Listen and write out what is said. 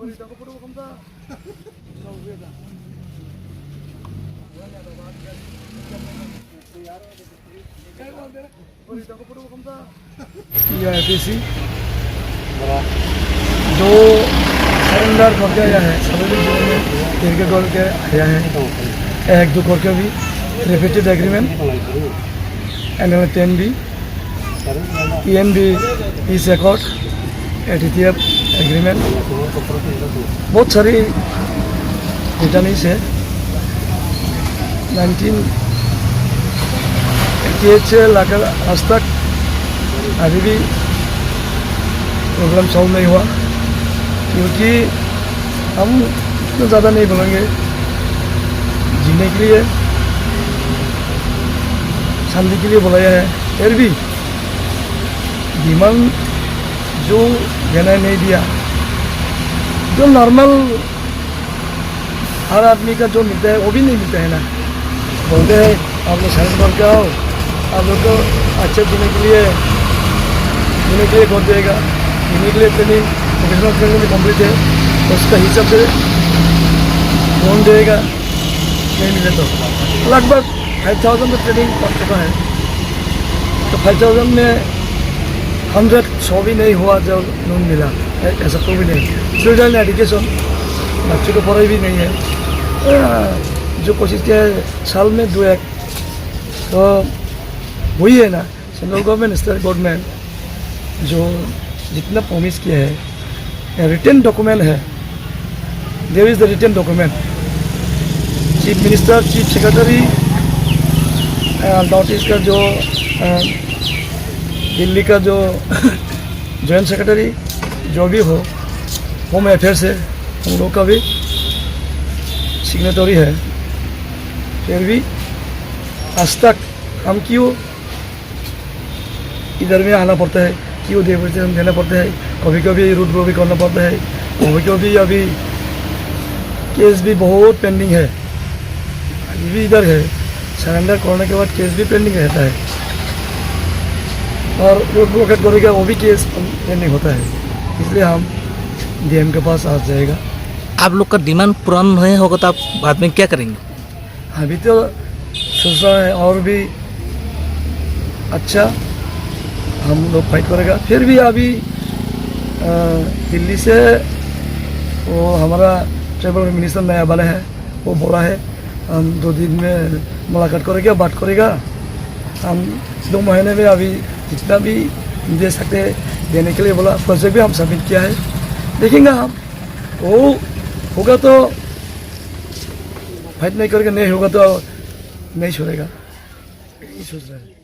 IPC जो surrender करके आया है सभी जो तिरके करके आया है 1-2 करके भी रिपीटेड एग्रीमेंट एंड 10 भी PNB peace accord ATTF agreement बहुत सारी रिटर्निस है 1988 से लाकर आज तक अभी भी प्रॉब्लम सॉल्व नहीं हुआ क्योंकि हम इतना ज़्यादा नहीं बोलेंगे जीने के लिए शांति के लिए बुलाया है फिर भी डिमांड जो देना नहीं दिया जो नॉर्मल हर आदमी का जो मिलता है वो भी नहीं मिलता है ना बोलते हैं आप लोग साइन करके आओ आप लोग को अच्छे जीने के लिए कर देगा जीने के लिए ट्रेनिंग प्रोफेशनल ट्रेनिंग कम्प्लीट है उसका हिसाब से लोन देगा नहीं मिले तो लगभग 5,000 में ट्रेनिंग कर चुका है तो 5,000 में 100 भी नहीं हुआ जब लोन मिला ऐसा तो भी नहीं चिल्ड्रन एजुकेशन बच्चों को पढ़ाई भी नहीं है जो कोशिश किया है साल में 2-1 तो वही है ना सेंट्रल गवर्नमेंट स्टेट गवर्नमेंट जो जितना प्रॉमिस किया है रिटन डॉक्यूमेंट है there is the written document chief minister chief secretary north east का जो दिल्ली का जो जॉइंट सेक्रेटरी जो भी हो होम अफेयर्स है हम लोग का भी सिग्नेटरी है फिर भी आज तक हम क्यों इधर में आना पड़ता है क्यों देना पड़ता है कभी कभी रूट रो भी करना पड़ता है कभी कभी अभी केस भी बहुत पेंडिंग है अभी भी इधर है सरेंडर करने के बाद केस भी पेंडिंग रहता है और रोड ब्लॉकेट करेगा वो भी केस पेंडिंग होता है इसलिए हम DM के पास आ जाएगा। आप लोग का डिमांड पूरा नहीं होगा तो आप बाद में क्या करेंगे? अभी तो सोच रहा है और भी अच्छा हम लोग फाइट करेगा फिर भी अभी दिल्ली से वो हमारा ट्रेवल मिनिस्टर नया वाला है वो बोला है हम 2 दिन में मुलाकात करेगा बात करेगा हम 2 महीने में अभी जितना भी दे सकते हैं देने के लिए बोला प्रोजेक्ट भी हम सबमिट किया है देखेंगे हम वो होगा तो फाइट नहीं करेगा नहीं होगा तो नहीं छोड़ेगा यही सोच रहे हैं।